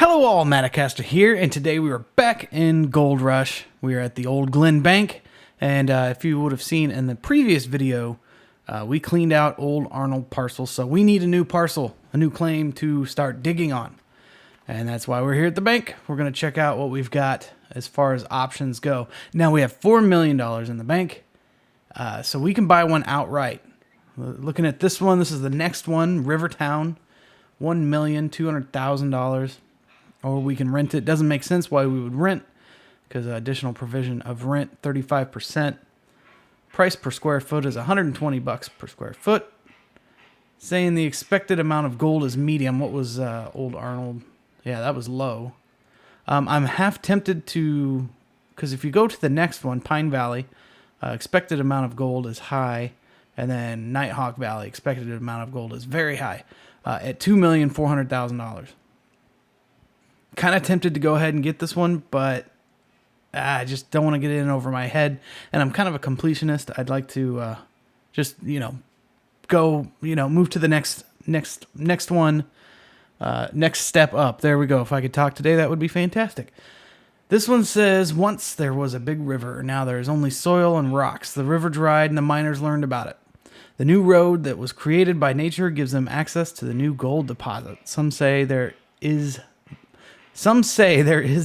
Hello all, Madacaster here, and today we are back in Gold Rush. We are at the old Glen Bank, and if you would have seen in the previous video, we cleaned out old Arnold parcels, so we need a new parcel, a new claim to start digging on. And that's why we're here at the bank. We're going to check out what we've got as far as options go. Now we have $4 million in the bank, so we can buy one outright. Looking at this one, this is the next one, Rivertown, $1,200,000. Or we can rent it. Doesn't make sense why we would rent, because additional provision of rent, 35%. Price per square foot is $120 per square foot. Saying the expected amount of gold is medium. What was old Arnold? Yeah, that was low. I'm half tempted to, because if you go to the next one, Pine Valley, expected amount of gold is high. And then Nighthawk Valley, expected amount of gold is very high, at $2,400,000. Kind of tempted to go ahead and get this one, but I just don't want to get in over my head. And I'm kind of a completionist. I'd like to just, go, move to the next one, next step up. There we go. If I could talk today, that would be fantastic. This one says, once there was a big river. Now there is only soil and rocks. The river dried and the miners learned about it. The new road that was created by nature gives them access to the new gold deposit. Some say there is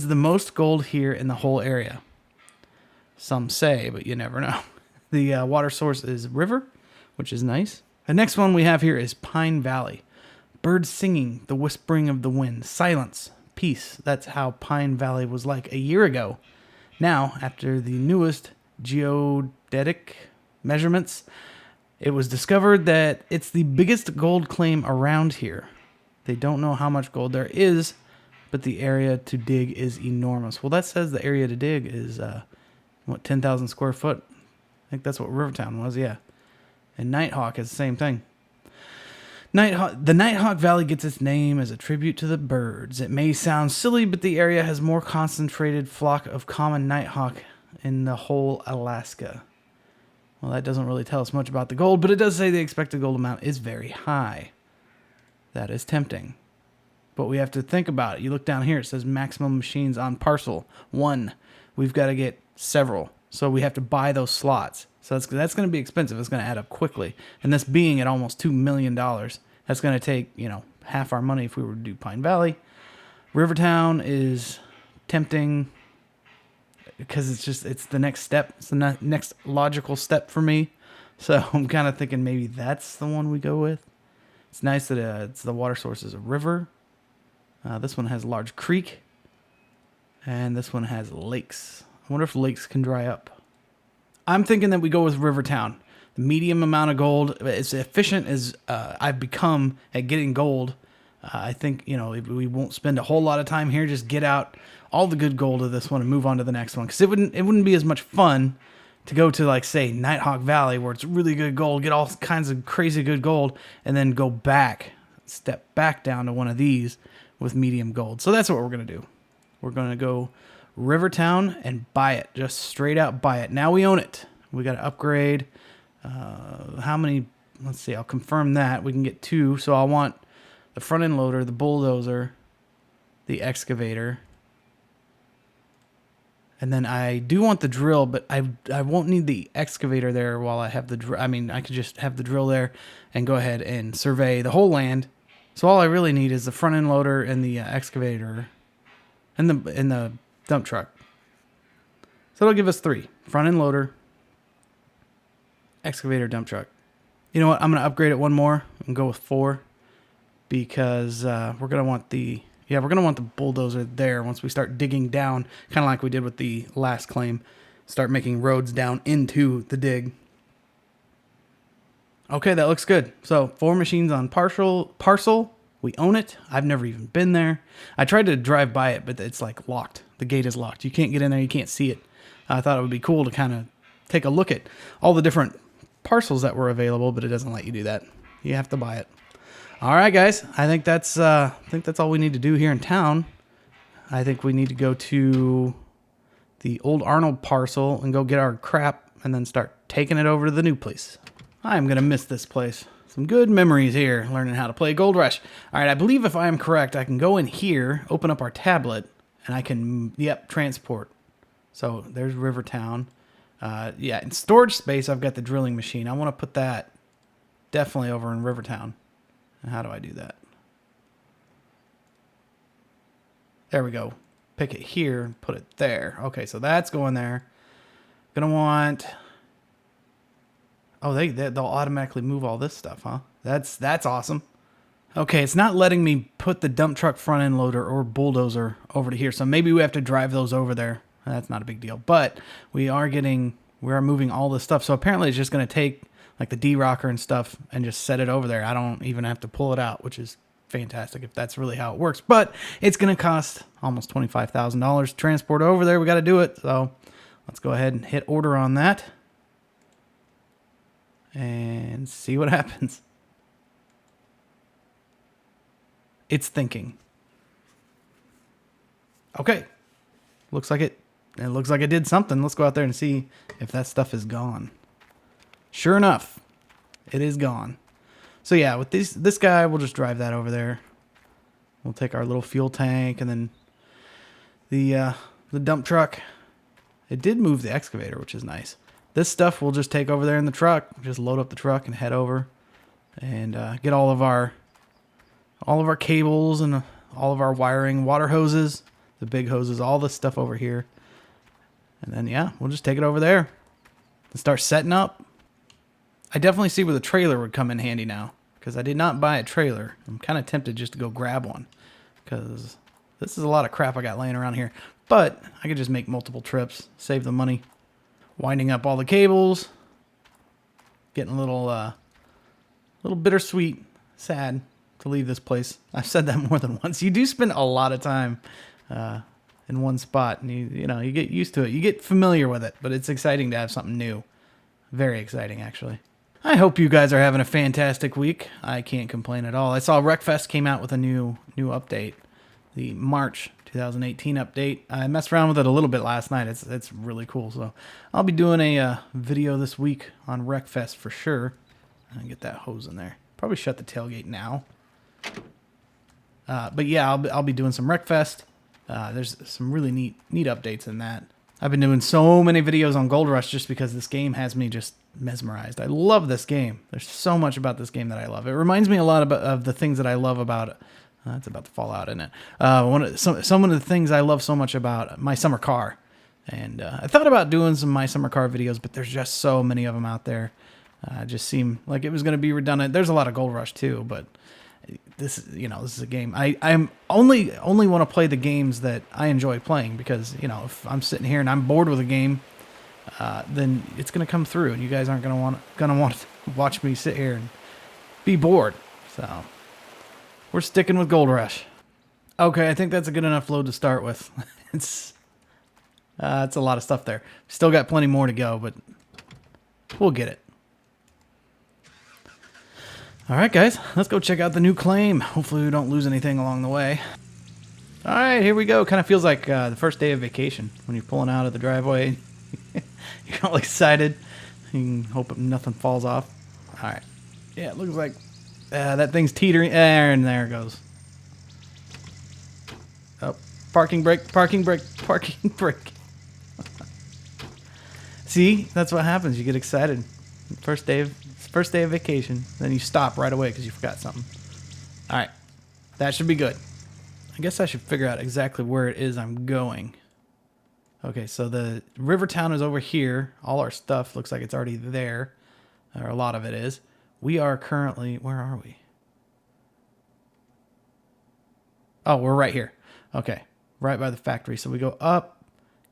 the most gold here in the whole area. Some say, but you never know. The water source is river, which is nice. The next one we have here is Pine Valley. Birds singing, the whispering of the wind, silence, peace. That's how Pine Valley was like a year ago. Now, after the newest geodetic measurements, it was discovered that it's the biggest gold claim around here. They don't know how much gold there is, but the area to dig is enormous. Well, that says the area to dig is, 10,000 square foot. I think that's what Rivertown was, yeah. And Nighthawk is the same thing. The Nighthawk Valley gets its name as a tribute to the birds. It may sound silly, but the area has more concentrated flock of common nighthawk in the whole Alaska. Well, that doesn't really tell us much about the gold, but it does say the expected gold amount is very high. That is tempting. But we have to think about it. You look down here, it says maximum machines on parcel 1. We've got to get several. So we have to buy those slots. So that's going to be expensive. It's going to add up quickly. And this being at almost $2 million, that's going to take, half our money if we were to do Pine Valley. Rivertown is tempting because it's the next step. It's the next logical step for me. So I'm kind of thinking maybe that's the one we go with. It's nice that it's the water source is a river. This one has a large creek, and this one has lakes. I wonder if lakes can dry up. I'm thinking that we go with Rivertown. The medium amount of gold, as efficient as I've become at getting gold, I think, we won't spend a whole lot of time here. Just get out all the good gold of this one and move on to the next one. Because it wouldn't be as much fun to go to, like, say, Nighthawk Valley, where it's really good gold, get all kinds of crazy good gold, and then step back down to one of these with medium gold. So that's what we're going to do. We're going to go Rivertown and buy it. Just straight out buy it. Now we own it. We got to upgrade. How many? Let's see. I'll confirm that. We can get 2. So I want the front end loader, the bulldozer, the excavator. And then I do want the drill, but I won't need the excavator there while I have the drill. I mean, I could just have the drill there and go ahead and survey the whole land. So all I really need is the front end loader and the excavator and the dump truck. So it'll give us 3. Front end loader, excavator, dump truck. You know what? I'm going to upgrade it one more and go with 4 because we're going to want the bulldozer there once we start digging down, kind of like we did with the last claim. Start making roads down into the dig. Okay, that looks good. So 4 machines on parcel. We own it. I've never even been there. I tried to drive by it, but it's like locked. The gate is locked. You can't get in there. You can't see it. I thought it would be cool to kind of take a look at all the different parcels that were available, but it doesn't let you do that. You have to buy it. All right, guys. I think that's all we need to do here in town. I think we need to go to the old Arnold parcel and go get our crap and then start taking it over to the new place. I'm going to miss this place. Some good memories here, learning how to play Gold Rush. All right, I believe if I am correct, I can go in here, open up our tablet, and I can, yep, transport. So there's Rivertown. Yeah, in storage space, I've got the drilling machine. I want to put that definitely over in Rivertown. And how do I do that? There we go. Pick it here and put it there. Okay, so that's going there. Gonna want... Oh, they'll automatically move all this stuff, huh? That's awesome. Okay, it's not letting me put the dump truck front end loader or bulldozer over to here, so maybe we have to drive those over there. That's not a big deal, but we are moving all this stuff. So apparently it's just going to take like the D-rocker and stuff and just set it over there. I don't even have to pull it out, which is fantastic if that's really how it works. But it's going to cost almost $25,000 to transport over there. We got to do it. So let's go ahead and hit order on that and see what happens. It's thinking. Okay. Looks like it did something. Let's go out there and see if that stuff is gone. Sure enough, it is gone. So yeah, with this guy, we'll just drive that over there. We'll take our little fuel tank and then the dump truck. It did move the excavator, which is nice. This stuff we'll just take over there in the truck. Just load up the truck and head over and get all of our cables and all of our wiring, water hoses, the big hoses, all this stuff over here. And then, yeah, we'll just take it over there and start setting up. I definitely see where the trailer would come in handy now because I did not buy a trailer. I'm kind of tempted just to go grab one because this is a lot of crap I got laying around here. But I could just make multiple trips, save the money. Winding up all the cables. Getting a little bittersweet, sad to leave this place. I've said that more than once. You do spend a lot of time in one spot, and you get used to it. You get familiar with it, but it's exciting to have something new. Very exciting, actually. I hope you guys are having a fantastic week. I can't complain at all. I saw Wreckfest came out with a new update, the March 2018 update. I messed around with it a little bit last night. It's really cool. So I'll be doing a video this week on Wreckfest for sure. And get that hose in there. Probably shut the tailgate now. But yeah, I'll be doing some Wreckfest. There's some really neat updates in that. I've been doing so many videos on Gold Rush just because this game has me just mesmerized. I love this game. There's so much about this game that I love. It reminds me a lot of the things that I love about it. It's about to fall out, isn't it? Some of the things I love so much about My Summer Car. And I thought about doing some My Summer Car videos, but there's just so many of them out there. It just seemed like it was going to be redundant. There's a lot of Gold Rush too, but this is a game. I'm only want to play the games that I enjoy playing because, if I'm sitting here and I'm bored with a game, then it's going to come through and you guys aren't going to want to watch me sit here and be bored. So we're sticking with Gold Rush. Okay, I think that's a good enough load to start with. It's a lot of stuff there. Still got plenty more to go, but we'll get it. All right, guys, let's go check out the new claim. Hopefully we don't lose anything along the way. All right, here we go. Kind of feels like the first day of vacation when you're pulling out of the driveway. You're all excited. You can hope nothing falls off. All right. Yeah, it looks like that thing's teetering. And there it goes. Oh, parking brake, parking brake, parking brake. See, that's what happens. You get excited. First day of vacation. Then you stop right away because you forgot something. All right. That should be good. I guess I should figure out exactly where it is I'm going. Okay, so the Rivertown is over here. All our stuff looks like it's already there. Or a lot of it is. We are currently... Where are we? Oh, we're right here. Okay. Right by the factory. So we go up.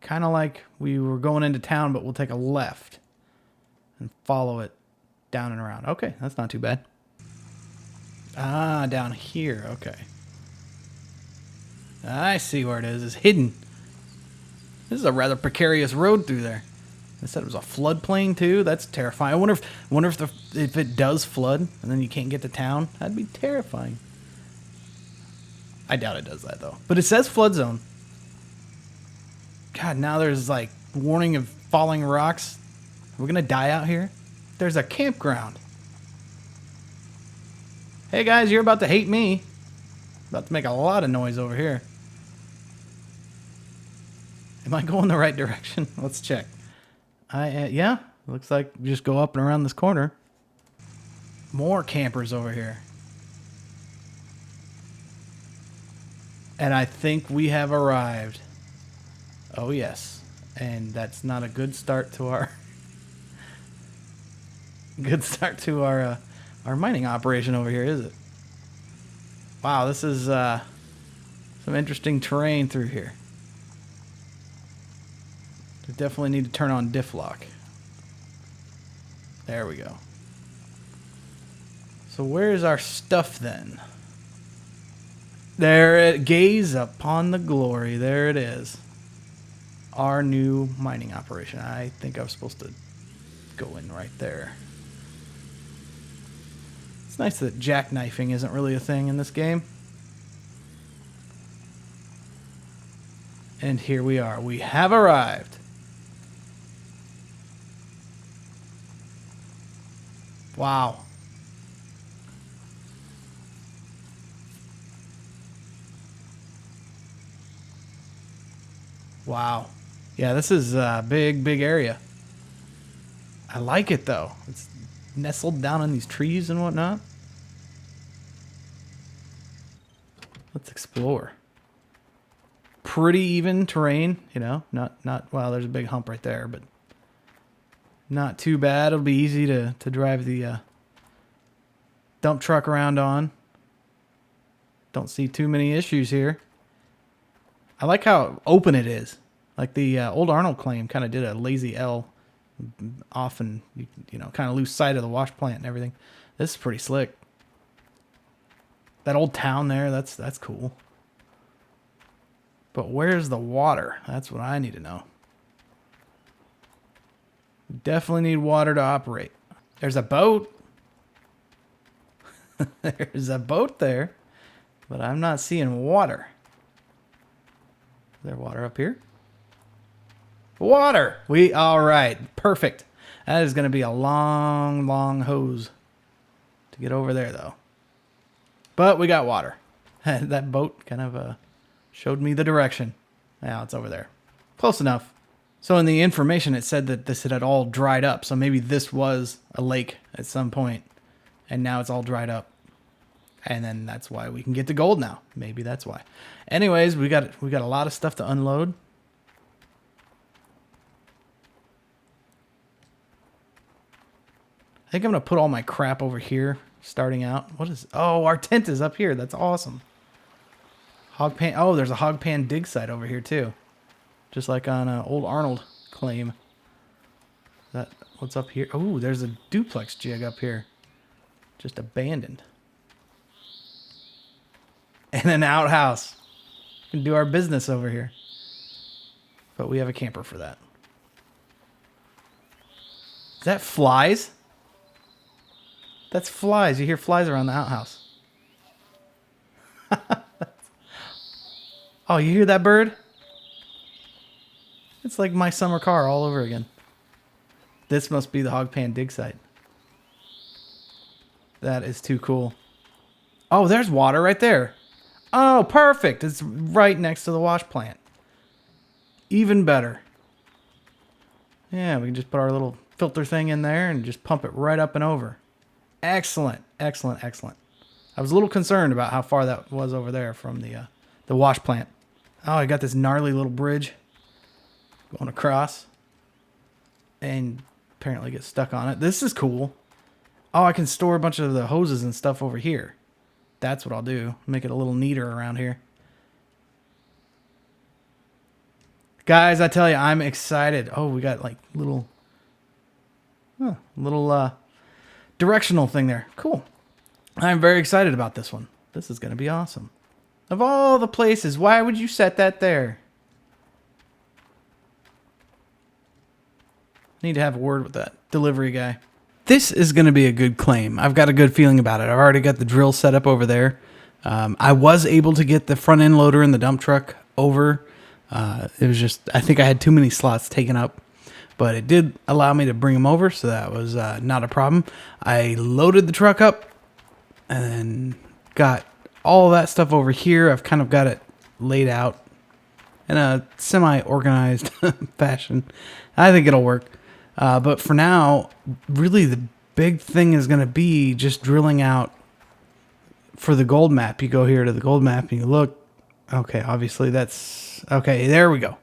Kind of like we were going into town, but we'll take a left. And follow it down and around. Okay, that's not too bad. Ah, down here. Okay. I see where it is. It's hidden. This is a rather precarious road through there. They said it was a floodplain too. That's terrifying. I wonder if it does flood and then you can't get to town. That'd be terrifying. I doubt it does that though. But it says flood zone. God, now there's like warning of falling rocks. We're gonna die out here. There's a campground. Hey guys, you're about to hate me. About to make a lot of noise over here. Am I going the right direction? Let's check. Yeah, looks like you just go up and around this corner. More campers over here. And I think we have arrived. Oh yes. And that's not a good start to our our mining operation over here, is it? Wow, this is some interesting terrain through here. We definitely need to turn on diff lock. There we go. So where's our stuff then? There it, gaze upon the glory. There it is. Our new mining operation. I think I was supposed to go in right there. It's nice that jackknifing isn't really a thing in this game. And here we are. We have arrived. Wow. Wow. Yeah, this is a big area. I like it though. It's nestled down in these trees and whatnot. Let's explore. Pretty even terrain, you know, not well, there's a big hump right there, but not too bad. It'll be easy to drive the dump truck around on. Don't see too many issues here. I like how open it is. Like the old Arnold claim kind of did a lazy L off and, you know, kind of lose sight of the wash plant and everything. This is pretty slick. That old town there, that's cool. But where's the water? That's what I need to know. Definitely need water to operate. There's a boat. There's a boat there. But I'm not seeing water. Is there water up here? Water! All right. Perfect. That is going to be a long hose to get over there, though. But we got water. That boat kind of showed me the direction. Yeah, it's over there. Close enough. So in the information, it said that this had all dried up. So maybe this was a lake at some point, and now it's all dried up. And then that's why we can get the gold now. Maybe that's why. Anyways, we got a lot of stuff to unload. I think I'm going to put all my crap over here starting out. What is... Oh, our tent is up here. That's awesome. Hog pan... Oh, there's a hog pan dig site over here, too. Just like on old Arnold claim. That what's up here? Oh, there's a duplex jig up here. Just abandoned. And an outhouse. We can do our business over here. But we have a camper for that. Is that flies? That's flies. You hear flies around the outhouse. Oh, you hear that bird? It's like my summer car all over again. This must be the hog pan dig site. That is too cool. Oh, there's water right there. Oh, perfect. It's right next to the wash plant. Even better. Yeah, we can just put our little filter thing in there and just pump it right up and over. Excellent, excellent, excellent. I was a little concerned about how far that was over there from the wash plant. Oh, I got this gnarly little bridge going across and apparently get stuck on it. This is cool. Oh, I can store a bunch of the hoses and stuff over here. That's what I'll do. Make it a little neater around here. Guys, I tell you, I'm excited. Oh, we got like little directional thing there. Cool. I'm very excited about this one. This is going to be awesome. Of all the places, why would you set that there? Need to have a word with that delivery guy. This is going to be a good claim. I've got a good feeling about it. I've already got the drill set up over there. I was able to get the front end loader and the dump truck over. It was just, I think I had too many slots taken up, but it did allow me to bring them over. So that was not a problem. I loaded the truck up And then got all that stuff over here. I've kind of got it laid out in a semi-organized fashion. I think it'll work. But for now, really the big thing is going to be just drilling out for the gold map. You go here to the gold map and you look. Okay, obviously that's... Okay, there we go.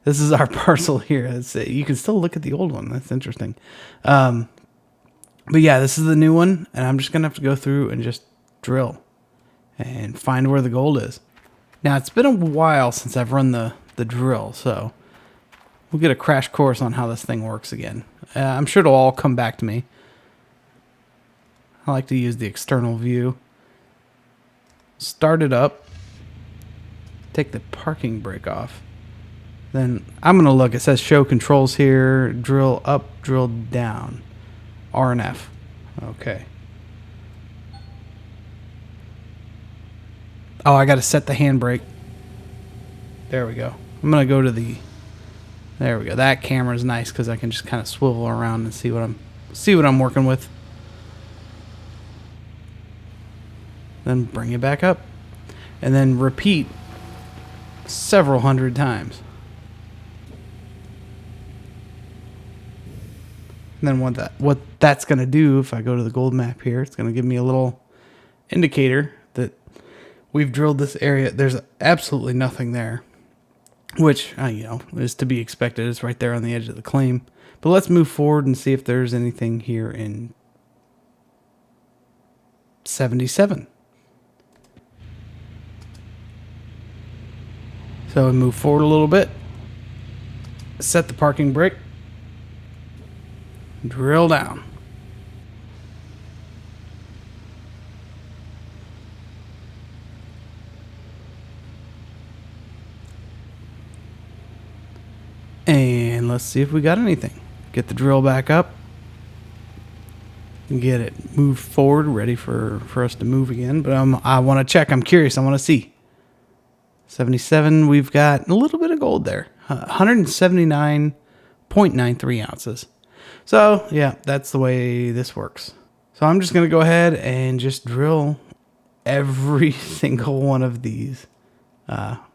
This is our parcel here. You can still look at the old one. That's interesting. But yeah, this is the new one. And I'm just going to have to go through and just drill and find where the gold is. Now, it's been a while since I've run the drill, so we'll get a crash course on how this thing works again. I'm sure it'll all come back to me. I like to use the external view. Start it up. Take the parking brake off. Then I'm going to look. It says show controls here. Drill up, drill down. R and F. Okay. Oh, I got to set the handbrake. There we go. I'm going to go to the... There we go. That camera's nice because I can just kind of swivel around and see what I'm working with. Then bring it back up. And then repeat several hundred times. And then what that's going to do, if I go to the gold map here, it's going to give me a little indicator that we've drilled this area. There's absolutely nothing there, which, is to be expected. It's right there on the edge of the claim. But let's move forward and see if there's anything here in 77. So we move forward a little bit. Set the parking brake. Drill down. And let's see if we got anything. Get the drill back up. Get it moved forward, ready for us to move again. But I want to check. I'm curious. I want to see. 77, we've got a little bit of gold there. 179.93 ounces. So, yeah, that's the way this works. So I'm just going to go ahead and just drill every single one of these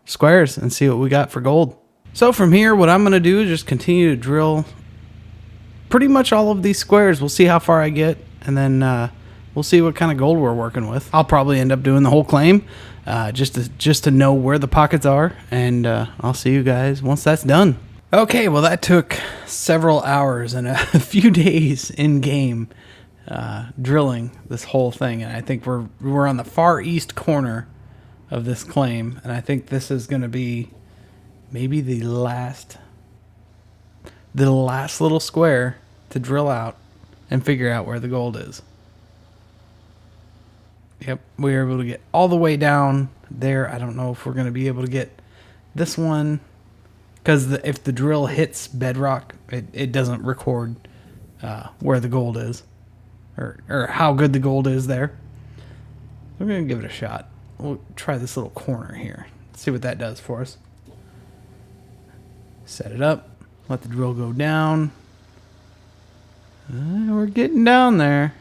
squares and see what we got for gold. So from here, what I'm going to do is just continue to drill pretty much all of these squares. We'll see how far I get, and then we'll see what kind of gold we're working with. I'll probably end up doing the whole claim just to know where the pockets are, and I'll see you guys once that's done. Okay, well, that took several hours and a few days in game drilling this whole thing, and I think we're on the far east corner of this claim, and I think this is going to be maybe the last little square to drill out and figure out where the gold is. Yep, we were able to get all the way down there. I don't know if we're going to be able to get this one, because if the drill hits bedrock, it doesn't record where the gold is, or how good the gold is there. We're going to give it a shot. We'll try this little corner here. See what that does for us. Set it up. Let the drill go down. We're getting down there.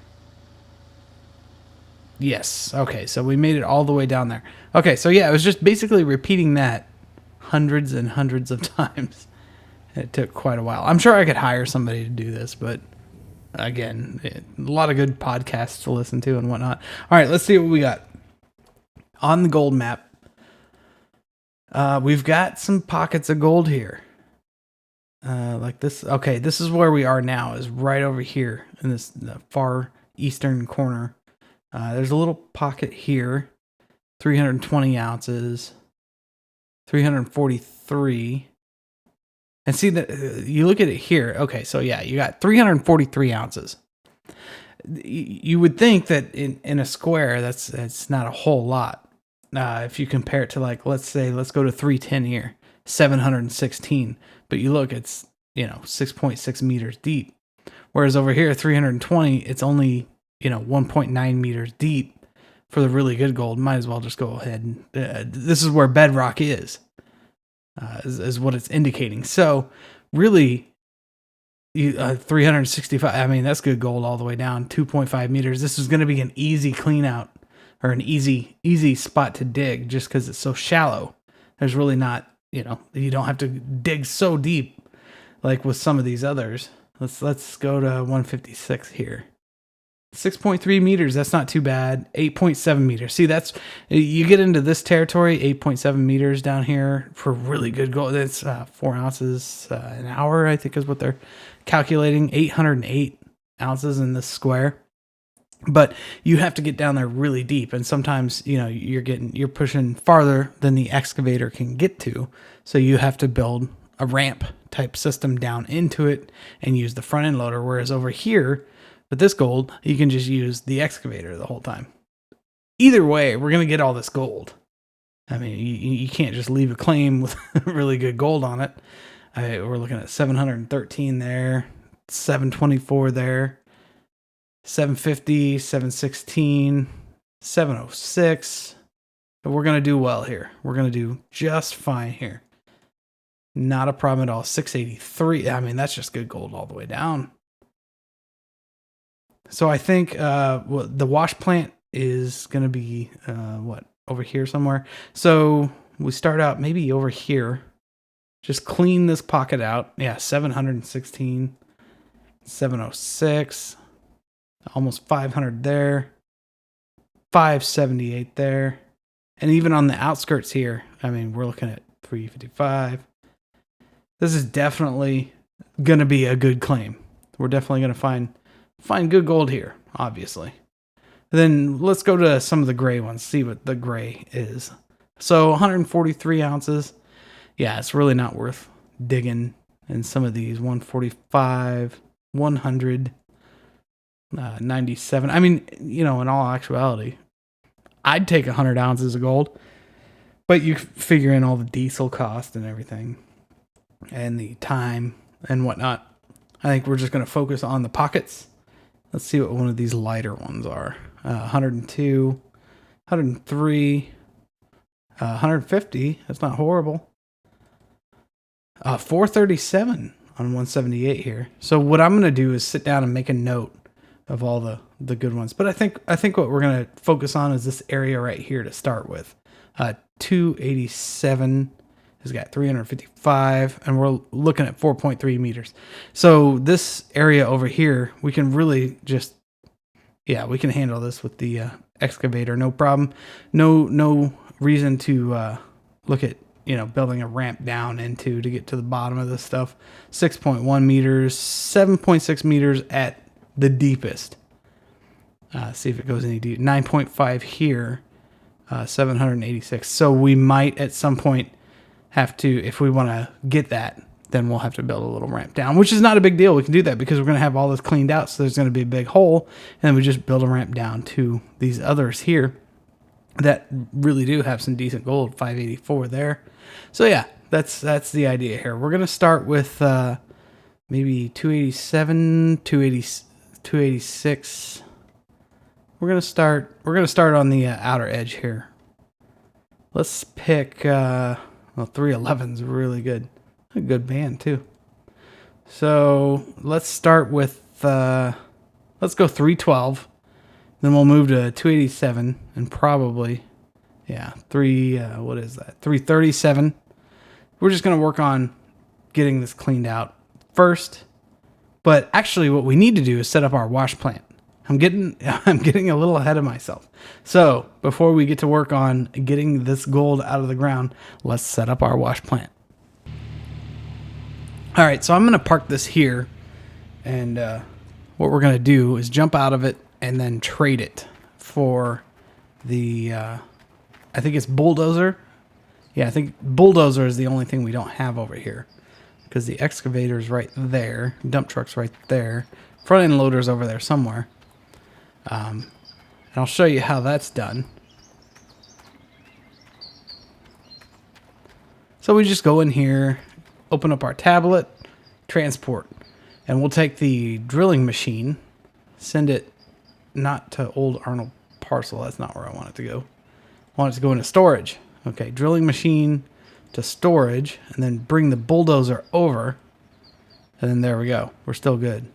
Yes. Okay, so we made it all the way down there. Okay, so yeah, it was just basically repeating that hundreds and hundreds of times. It took quite a while. I'm sure I could hire somebody to do this, but again, a lot of good podcasts to listen to and whatnot. All right, let's see what we got. On the gold map, we've got some pockets of gold here. Like this. Okay, this is where we are now, is right over here in the far eastern corner. There's a little pocket here, 320 ounces, 343. And see that you look at it here. Okay, so yeah, you got 343 ounces. You would think that in a square, that's not a whole lot. If you compare it to, like, let's go to 310 here, 716. But you look, it's 6.6 meters deep. Whereas over here, 320, it's only 1.9 meters deep for the really good gold. Might as well just go ahead and this is where bedrock is what it's indicating. So really, 365. I mean, that's good gold all the way down. 2.5 meters. This is going to be an easy clean out, or an easy spot to dig, just because it's so shallow. There's really not, you don't have to dig so deep like with some of these others. Let's go to 156 here. 6.3 meters. That's not too bad. 8.7 meters. See, you get into this territory. 8.7 meters down here for really good gold. That's 4 ounces an hour, I think, is what they're calculating. 808 ounces in this square. But you have to get down there really deep, and sometimes you're pushing farther than the excavator can get to. So you have to build a ramp type system down into it and use the front end loader. Whereas over here, with this gold, you can just use the excavator the whole time. Either way, we're going to get all this gold. I mean, you can't just leave a claim with really good gold on it. We're looking at 713 there, 724 there, 750, 716, 706. We're going to do well here. We're going to do just fine here. Not a problem at all. 683. I mean, that's just good gold all the way down. So I think the wash plant is going to be, over here somewhere. So we start out maybe over here. Just clean this pocket out. Yeah, 716, 706, almost 500 there, 578 there. And even on the outskirts here, I mean, we're looking at 355. This is definitely going to be a good claim. We're definitely going to find good gold here, obviously. Then let's go to some of the gray ones, see what the gray is. So 143 ounces. Yeah, it's really not worth digging in some of these. 145, 100, 97. I mean, in all actuality, I'd take 100 ounces of gold, but you figure in all the diesel cost and everything and the time and whatnot. I think we're just going to focus on the pockets. Let's see what one of these lighter ones are. 102, 103, 150. That's not horrible. 437 on 178 here. So what I'm going to do is sit down and make a note of all the good ones. But I think what we're going to focus on is this area right here to start with. 287 has got 355, and we're looking at 4.3 meters. So this area over here, we can really just, we can handle this with the excavator, no problem. No reason to look at, building a ramp down to get to the bottom of this stuff. 6.1 meters, 7.6 meters at the deepest. See if it goes any deep. 9.5 here, 786. So we might at some point have to, if we want to get that, then we'll have to build a little ramp down, which is not a big deal. We can do that because we're going to have all this cleaned out. So there's going to be a big hole, and then we just build a ramp down to these others here that really do have some decent gold. 584 there. So yeah, that's the idea here. We're going to start with maybe 287, 286. We're going to start on the outer edge here. Let's pick 311's really good. A good band too. So let's start with let's go 312. Then we'll move to 287 and probably 337. We're just gonna work on getting this cleaned out first. But actually what we need to do is set up our wash plant. I'm getting a little ahead of myself. So before we get to work on getting this gold out of the ground, let's set up our wash plant. All right, so I'm going to park this here, and what we're going to do is jump out of it and then trade it for the, I think it's bulldozer. Yeah, I think bulldozer is the only thing we don't have over here because the excavator's right there, dump truck's right there, front end loader's over there somewhere. And I'll show you how that's done. So we just go in here, open up our tablet, transport, and we'll take the drilling machine, send it not to old Arnold parcel. That's not where I want it to go. I want it to go into storage. Okay, drilling machine to storage, and then bring the bulldozer over, And then there we go. We're still good.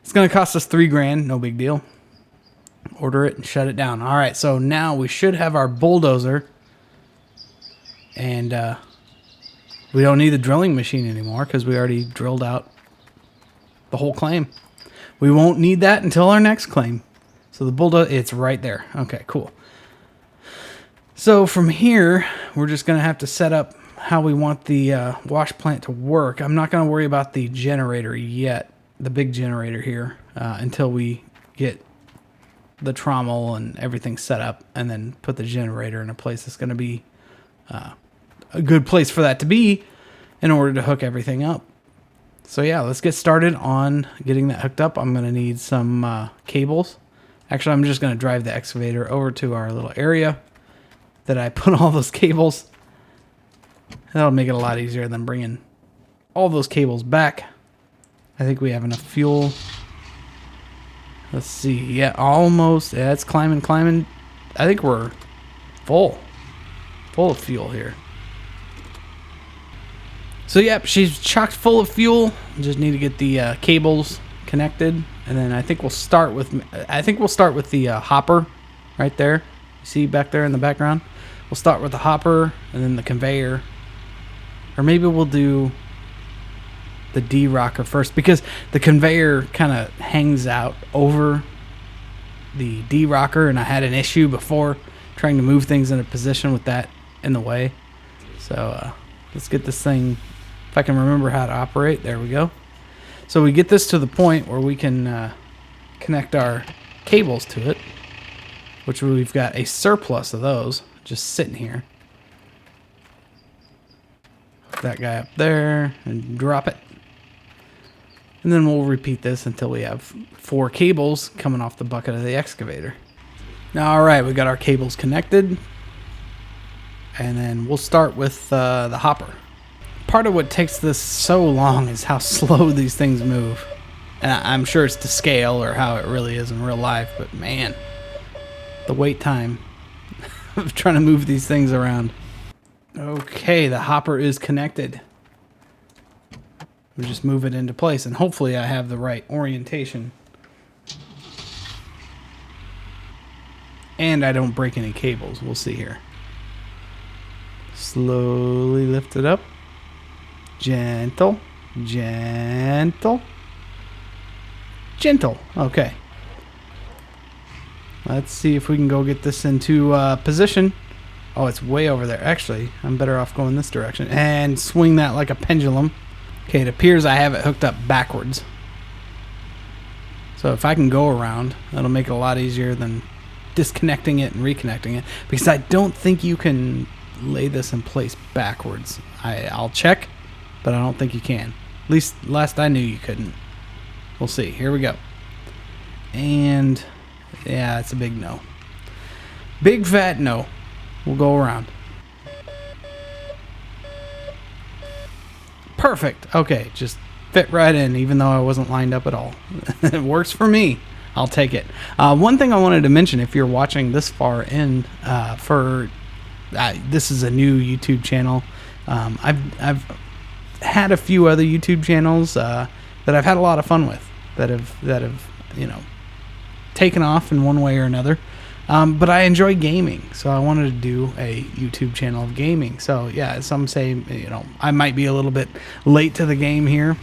It's going to cost us $3,000. No big deal. Order it and shut it down. All right, so now we should have our bulldozer. And we don't need the drilling machine anymore because we already drilled out the whole claim. We won't need that until our next claim. So the bulldozer, it's right there. Okay, cool. So from here, we're just going to have to set up how we want the wash plant to work. I'm not going to worry about the generator yet, the big generator here, until we get the trommel and everything set up, and then put the generator in a place that's going to be a good place for that to be in order to hook everything up. So yeah, let's get started on getting that hooked up. I'm going to need some cables. Actually, I'm just going to drive the excavator over to our little area that I put all those cables. That'll make it a lot easier than bringing all those cables back. I think we have enough fuel. Let's see. Yeah, almost. Yeah, it's climbing. I think we're full of fuel here. So, yep, she's chocked full of fuel. Just need to get the cables connected, and then I think we'll start with the hopper right there. You see back there in the background? We'll start with the hopper and then the conveyor. Or maybe we'll do the D-rocker first, because the conveyor kind of hangs out over the D-rocker, and I had an issue before trying to move things into position with that in the way. So let's get this thing, if I can remember how to operate. There we go. So we get this to the point where we can connect our cables to it, which we've got a surplus of those just sitting here. Put that guy up there and drop it. And then we'll repeat this until we have 4 cables coming off the bucket of the excavator. Now, all right, we got our cables connected. And then we'll start with the hopper. Part of what takes this so long is how slow these things move. And I'm sure it's to scale or how it really is in real life, but man, the wait time of trying to move these things around. Okay, the hopper is connected. We just move it into place, and hopefully I have the right orientation. And I don't break any cables. We'll see here. Slowly lift it up. Gentle. Gentle. Gentle. Okay. Let's see if we can go get this into position. Oh, it's way over there. Actually, I'm better off going this direction. And swing that like a pendulum. Okay, it appears I have it hooked up backwards. So if I can go around, that'll make it a lot easier than disconnecting it and reconnecting it. Because I don't think you can lay this in place backwards. I'll check, but I don't think you can. At least last I knew you couldn't. We'll see. Here we go. And yeah, it's a big no. Big fat no. We'll go around. Perfect. Okay, just fit right in, even though I wasn't lined up at all. It works for me. I'll take it. One thing I wanted to mention, if you're watching this far in, this is a new YouTube channel. I've had a few other YouTube channels that I've had a lot of fun with, that have taken off in one way or another. But I enjoy gaming, so I wanted to do a YouTube channel of gaming. So yeah, some say, I might be a little bit late to the game here,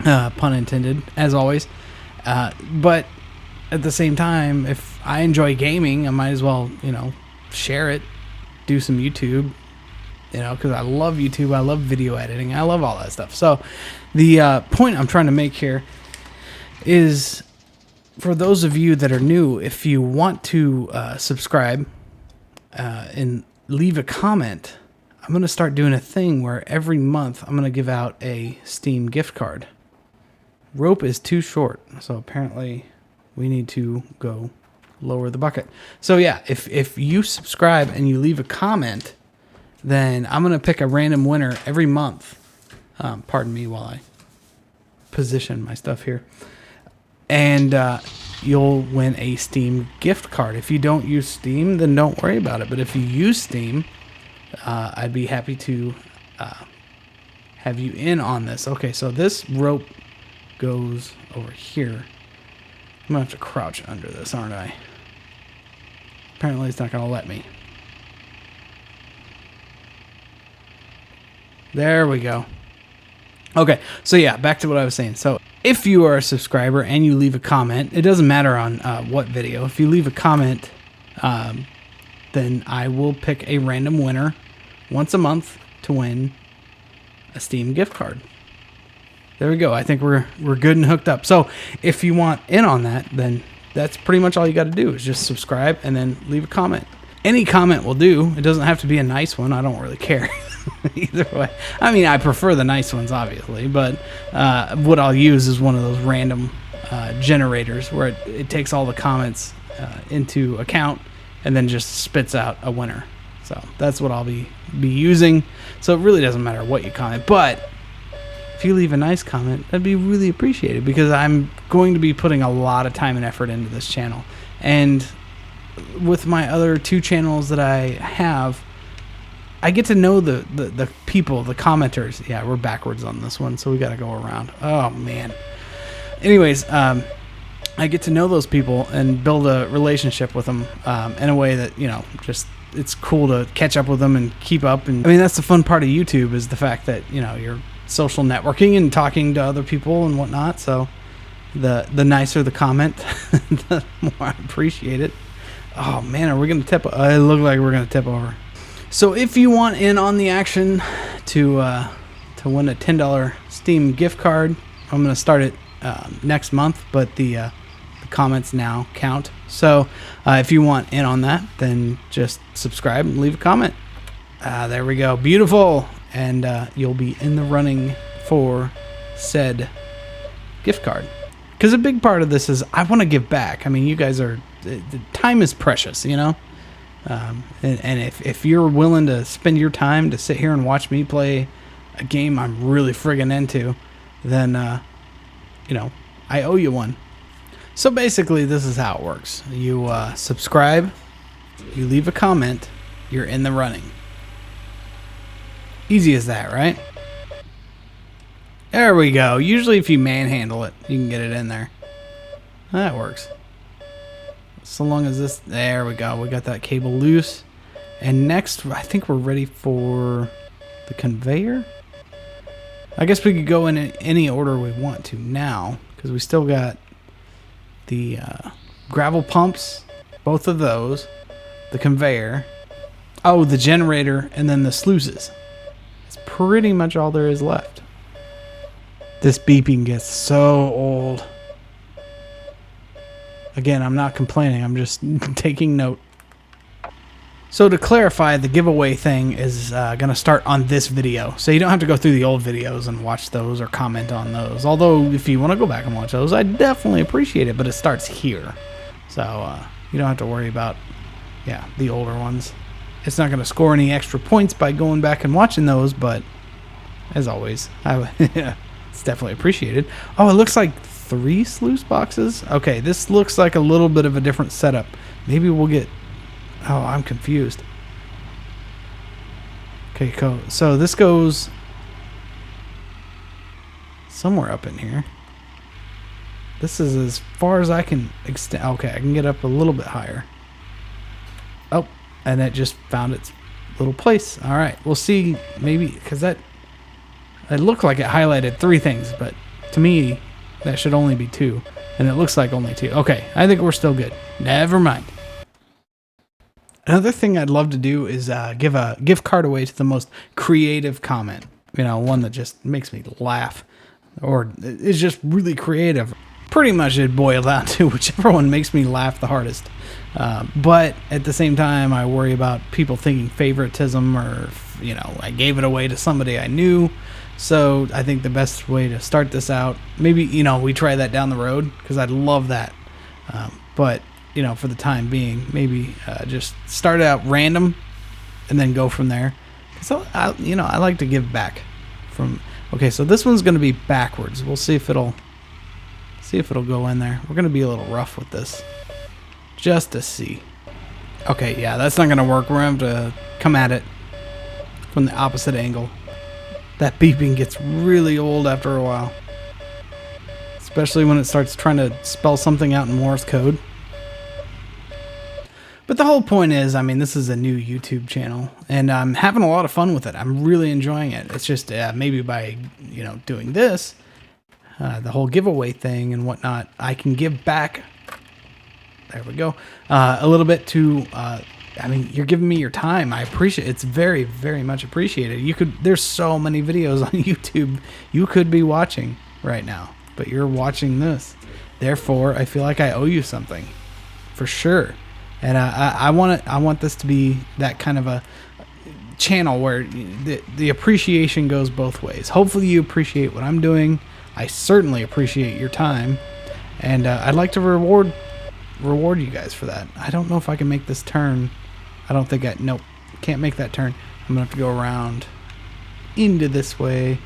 pun intended, as always. But at the same time, if I enjoy gaming, I might as well, share it, do some YouTube, because I love YouTube, I love video editing, I love all that stuff. So the point I'm trying to make here is, for those of you that are new, if you want to subscribe and leave a comment, I'm going to start doing a thing where every month I'm going to give out a Steam gift card. Rope is too short, so apparently we need to go lower the bucket. So yeah, if you subscribe and you leave a comment, then I'm going to pick a random winner every month. Pardon me while I position my stuff here. And you'll win a Steam gift card. If you don't use Steam, then don't worry about it. But if you use Steam, I'd be happy to have you in on this. Okay, so this rope goes over here. I'm gonna have to crouch under this, aren't I? Apparently it's not gonna let me. There we go. Okay, so yeah, back to what I was saying. So if you are a subscriber and you leave a comment, it doesn't matter on what video. If you leave a comment, then I will pick a random winner once a month to win a Steam gift card. There we go. I think we're good and hooked up. So if you want in on that, then that's pretty much all you got to do is just subscribe and then leave a comment. Any comment will do. It doesn't have to be a nice one. I don't really care either way. I mean, I prefer the nice ones, obviously, but what I'll use is one of those random generators where it takes all the comments into account and then just spits out a winner. So that's what I'll be using. So it really doesn't matter what you comment, but if you leave a nice comment, that'd be really appreciated because I'm going to be putting a lot of time and effort into this channel. And with my other 2 channels that I have, I get to know the people, the commenters. Yeah, we're backwards on this one, so we got to go around. Oh, man. Anyways, I get to know those people and build a relationship with them in a way that, you know, just it's cool to catch up with them and keep up. And I mean, that's the fun part of YouTube is the fact that, you know, you're social networking and talking to other people and whatnot. So the nicer the comment, the more I appreciate it. Oh man, are we gonna tip? It looked like we're gonna tip over. So if you want in on the action to win a $10 Steam gift card, I'm gonna start it next month, but the comments now count. So if you want in on that, then just subscribe and leave a comment. There we go, beautiful, and you'll be in the running for said gift card. Because a big part of this is I want to give back. I mean, you guys are, the time is precious, you know? And if you're willing to spend your time to sit here and watch me play a game I'm really friggin' into, then, you know, I owe you one. So basically, this is how it works. You subscribe, you leave a comment, you're in the running. Easy as that, right? There we go. Usually if you manhandle it, you can get it in there. That works. So long as this... There we go. We got that cable loose. And next, I think we're ready for the conveyor. I guess we could go in any order we want to now, because we still got the gravel pumps, both of those, the conveyor, oh, the generator, and then the sluices. That's pretty much all there is left. This beeping gets so old. Again, I'm not complaining. I'm just taking note. So to clarify, the giveaway thing is going to start on this video. So you don't have to go through the old videos and watch those or comment on those. Although, if you want to go back and watch those, I definitely appreciate it. But it starts here. So you don't have to worry about, the older ones. It's not going to score any extra points by going back and watching those. But, as always, it's definitely appreciated. Oh, it looks like 3 sluice boxes. Okay, this looks like a little bit of a different setup. Maybe we'll get... Oh, I'm confused. Okay, cool. So this goes somewhere up in here. This is as far as I can extend. Okay, I can get up a little bit higher. Oh, and it just found its little place. All right, we'll see. Maybe because it looked like it highlighted 3 things, but to me, that should only be 2. And it looks like only 2. Okay, I think we're still good. Never mind. Another thing I'd love to do is give a gift card away to the most creative comment. You know, one that just makes me laugh or is just really creative. Pretty much it boils down to whichever one makes me laugh the hardest. But at the same time, I worry about people thinking favoritism or, I gave it away to somebody I knew. So I think the best way to start this out, maybe, we try that down the road because I'd love that. But... for the time being, maybe just start out random and then go from there. So, I like to give back from... Okay, so this one's going to be backwards. We'll see if it'll go in there. We're going to be a little rough with this just to see. Okay, yeah, that's not going to work. We're going to have to come at it from the opposite angle. That beeping gets really old after a while. Especially when it starts trying to spell something out in Morse code. But the whole point is, I mean, this is a new YouTube channel, and I'm having a lot of fun with it. I'm really enjoying it. It's just maybe by, doing this, the whole giveaway thing and whatnot, I can give back. There we go. A little bit to, you're giving me your time. I appreciate it. It's very, very much appreciated. There's so many videos on YouTube you could be watching right now, but you're watching this. Therefore, I feel like I owe you something, for sure. And I want this to be that kind of a channel where the appreciation goes both ways. Hopefully you appreciate what I'm doing. I certainly appreciate your time, and I'd like to reward you guys for that. I don't know if I can make this turn. I don't think nope, can't make that turn. I'm gonna have to go around into this way.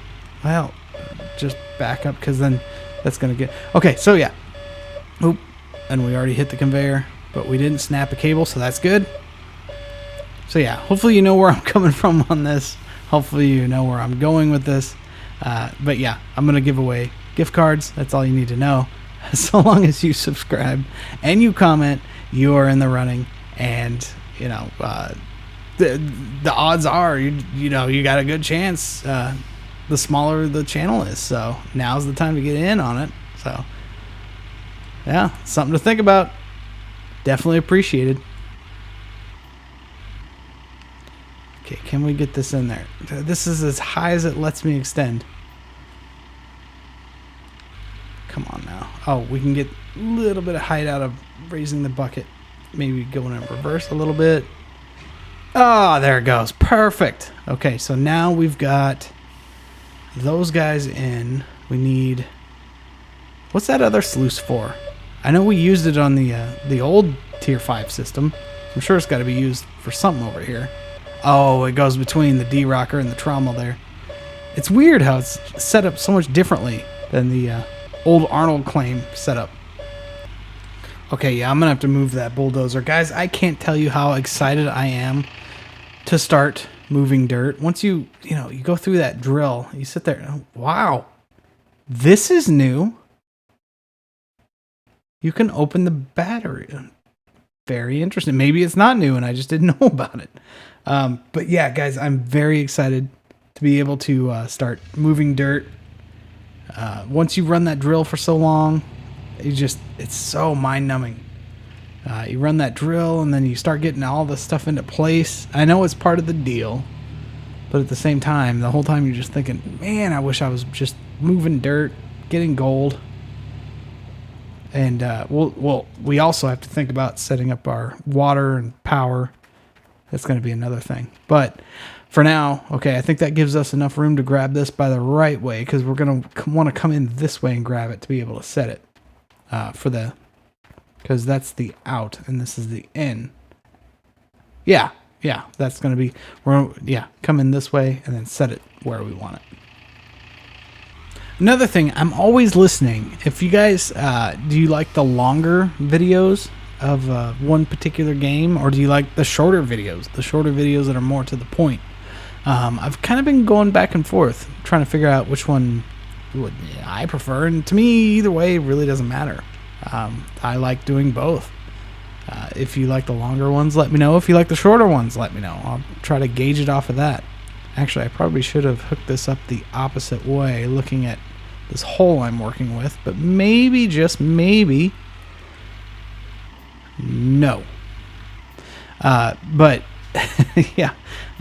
Well, just back up, because then that's gonna get okay. So yeah, oop, and we already hit the conveyor. But we didn't snap a cable, so that's good. So yeah, hopefully you know where I'm coming from on this. Hopefully you know where I'm going with this. But yeah, I'm going to give away gift cards. That's all you need to know. So long as you subscribe and you comment, you are in the running. And, the odds are, you got a good chance. The smaller the channel is. So now's the time to get in on it. So yeah, something to think about. Definitely appreciated. Okay, can we get this in there? This is as high as it lets me extend. Come on now. Oh, we can get a little bit of height out of raising the bucket. Maybe going in reverse a little bit. Oh, there it goes. Perfect. Okay, so now we've got those guys in. We need... What's that other sluice for? I know we used it on the old Tier 5 system. I'm sure it's got to be used for something over here. Oh, it goes between the D-rocker and the trommel there. It's weird how it's set up so much differently than the old Arnold claim setup. Okay, yeah, I'm going to have to move that bulldozer. Guys, I can't tell you how excited I am to start moving dirt. Once you go through that drill, you sit there, oh, wow, this is new. You can open the battery. Very interesting. Maybe it's not new and I just didn't know about it. But yeah, guys, I'm very excited to be able to start moving dirt. Once you run that drill for so long, it's so mind-numbing. You run that drill and then you start getting all the stuff into place. I know it's part of the deal, but at the same time, the whole time you're just thinking, man, I wish I was just moving dirt, getting gold. And we also have to think about setting up our water and power. That's going to be another thing. But for now, okay, I think that gives us enough room to grab this by the right way, because we're going to want to come in this way and grab it to be able to set it because that's the out and this is the in. Yeah, that's going to be, come in this way and then set it where we want it. Another thing, I'm always listening. If you guys, do you like the longer videos of one particular game, or do you like the shorter videos? The shorter videos that are more to the point. I've kind of been going back and forth, trying to figure out which one I prefer. And to me, either way, it really doesn't matter. I like doing both. If you like the longer ones, let me know. If you like the shorter ones, let me know. I'll try to gauge it off of that. Actually, I probably should have hooked this up the opposite way, looking at this hole I'm working with, but maybe, just maybe, no. But yeah,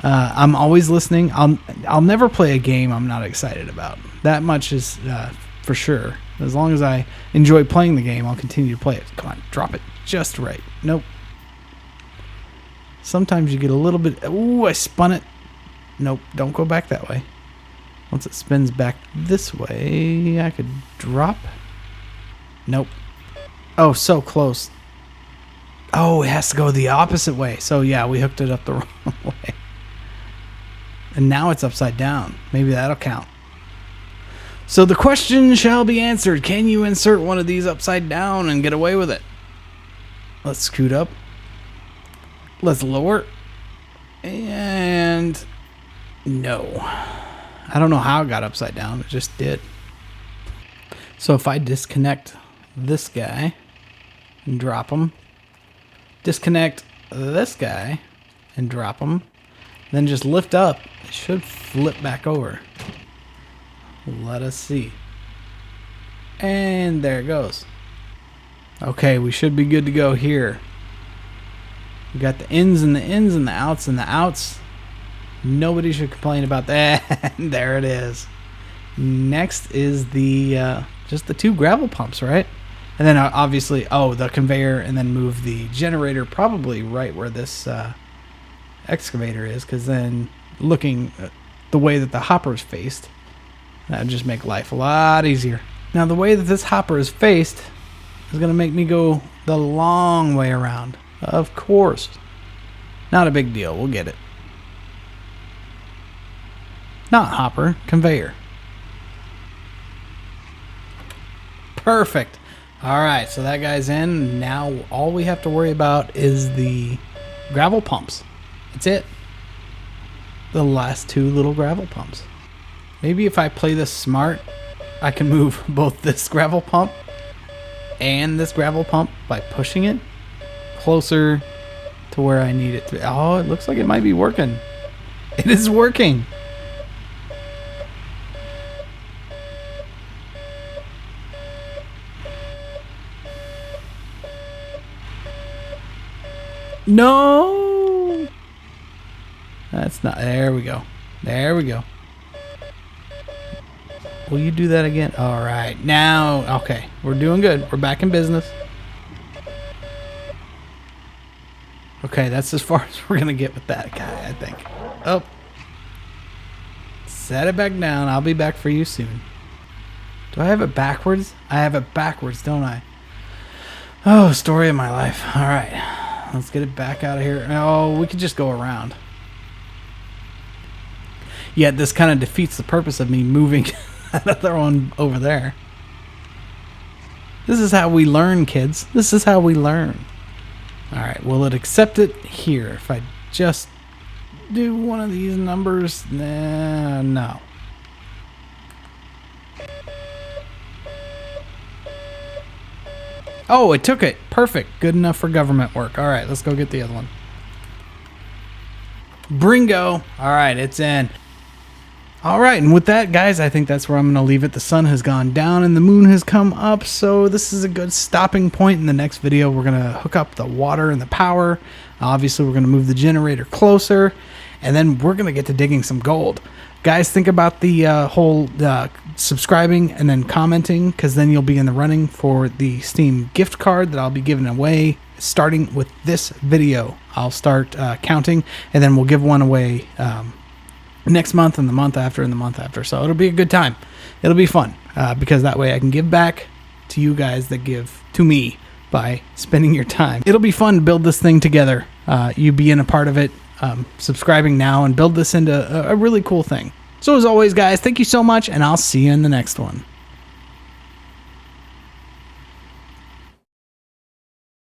I'm always listening. I'll never play a game I'm not excited about. That much is for sure. As long as I enjoy playing the game, I'll continue to play it. Come on, drop it just right. Nope. Sometimes you get a little bit. Ooh, I spun it. Nope, don't go back that way. Once it spins back this way, I could drop. Nope. Oh, so close. Oh, it has to go the opposite way. So yeah, we hooked it up the wrong way. And now it's upside down. Maybe that'll count. So the question shall be answered. Can you insert one of these upside down and get away with it? Let's scoot up. Let's lower. And no. I don't know how it got upside down. It just did. So if I disconnect this guy and drop him, disconnect this guy and drop him, then just lift up, it should flip back over. Let us see. And there it goes. Okay, we should be good to go here. We got the ins and the ins and the outs and the outs. Nobody should complain about that. There it is. Next is the just the 2 gravel pumps, right? And then obviously, the conveyor, and then move the generator probably right where this excavator is, because then looking at the way that the hopper is faced, that would just make life a lot easier. Now, the way that this hopper is faced is going to make me go the long way around. Of course. Not a big deal. We'll get it. Not hopper, conveyor. Perfect. All right, so that guy's in. Now all we have to worry about is the gravel pumps. That's it. The last 2 little gravel pumps. Maybe if I play this smart, I can move both this gravel pump and this gravel pump by pushing it closer to where I need it to. Oh, it looks like it might be working. It is working. No! That's not... There we go. There we go. Will you do that again? All right. Now, okay. We're doing good. We're back in business. Okay, that's as far as we're going to get with that guy, I think. Oh. Set it back down. I'll be back for you soon. Do I have it backwards? I have it backwards, don't I? Oh, story of my life. All right. Let's get it back out of here. Oh, we could just go around. Yet this kind of defeats the purpose of me moving that other one over there. This is how we learn, kids. This is how we learn. All right, will it accept it here? If I just do one of these numbers, nah, no. Oh, it took it. Perfect. Good enough for government work. All right, let's go get the other one. Bringo. All right, it's in. All right, and with that, guys, I think that's where I'm going to leave it. The sun has gone down and the moon has come up, so this is a good stopping point. In the next video, we're going to hook up the water and the power. Obviously, we're going to move the generator closer, and then we're going to get to digging some gold. Guys, think about the whole subscribing and then commenting, because then you'll be in the running for the Steam gift card that I'll be giving away starting with this video. I'll start counting, and then we'll give one away next month and the month after and the month after. So it'll be a good time. It'll be fun because that way I can give back to you guys that give to me by spending your time. It'll be fun to build this thing together. You being a part of it, subscribing now, and build this into a really cool thing. So as always, guys, thank you so much, and I'll see you in the next one.